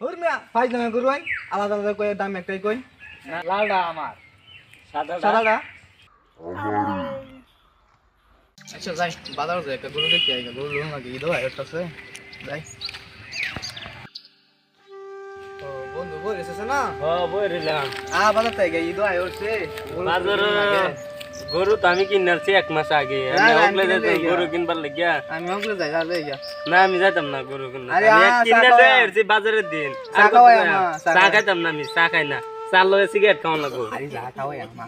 ওর মিয়া ফাইজ নামে করুন আলাদা আলাদা কই দাম একটাই কই না লালটা আমার সাদাটা আচ্ছা যাই বাজার যাই একটা গরু দেখি আইগা গরু লোন লাগে ঈদ হয় একটা আছে যাই ও বন্ধু বই এসেছে না বই রিলাম বাজার থেকে ঈদ হয় হচ্ছে বাজার গরু তো আমি কিনারছি 1 মাস আগে গরু কিনবার লাগিয়া আমি ওগুলো যাই যাই না আমি যাইতাম না গরু কিনতে আরে কিনে যাইছি বাজারের দিন চা খাওয়াই চা খাইতাম না আমি চা খাই না চা লয়ে সিগারেট খাওয়া লাগবো আরে চা খাওয়াই আমা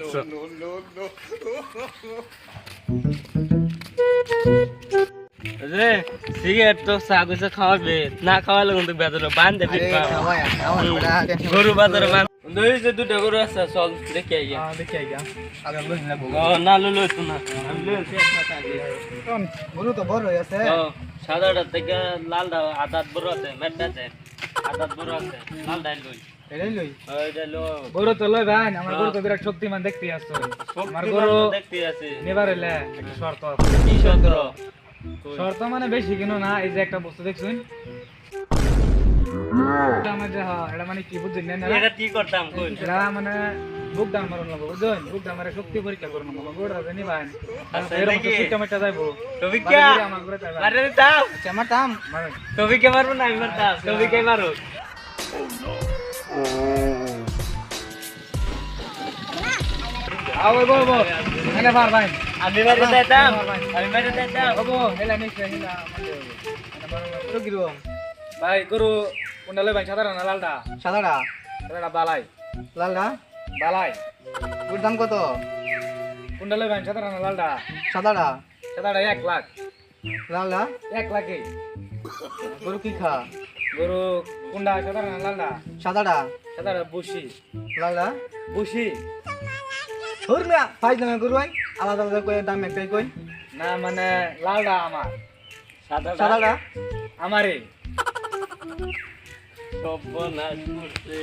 রে সিগারেট তো চা কইছে খাওয়াবে না খাওয়ালে কিন্তু বেদর বান্ধে পিট পা খাওয়াই গরু বাজারে বান্ধ দইছে দুটো গরু আছে চল দেখি আইয়া দেখি আইগা আগে লই না না লই তো না আমি লইছি 1 মাস আগে গরু তো বড় হই আছে সাদাটা থেকে লালটা আদাত বড় আছে মেটাতে আদাত বড় আছে লালটা লই এটাই লই ওইটা লো গরু তো লই ভাই আমার গরু তো বিরাট শক্তিমান দেখতে আসছো আমার গরু দেখতে আছে নেবার এলে একটা শর্ত কি সত্র শর্ত মানে বেশি কিনো না এই যে একটা বস্তু দেখছুন এটা মানে এটা মানে কি বুঝছেন না এটা কি করতাম কই এটা মানে বুক দাম মারন লাগবে বুঝছেন বুক দাম মারে শক্তি পরীক্ষা করুন না গরুটা জানি ভাই এরকম তো সিস্টেম একটা যাইবো তবে কি আমার ঘরে যাইবা আরে দাও আচ্ছা আমার দাম মারেন তবে কে মারবো না আমি মারতাম তবে কে মারো আও বল বল এনে ভার ভাই আমি মারতে দিতাম আমি মারতে দিতাম বাবু হেলা নিছে হেলা মানে গরু ভাই গরু কোনটা লই ভাই সাদা না লালটা সাদাটা বালাই লালটা বালাই ওর দাম কত কোনটা লই ভাই সাদা না লালটা সাদাটা 1 লাখ লালটা 1 লাখ গরু কি খা গরু কোনটা সাদা না লালটা সাদাটা বুশি লালটা বুশি ওর মিয়া ফাইজ নামে গরু আলাদা আলাদা কই দাম একটাই কই না মানে লালটা আমার সাদাটা আমারই সর্বনাশ করছে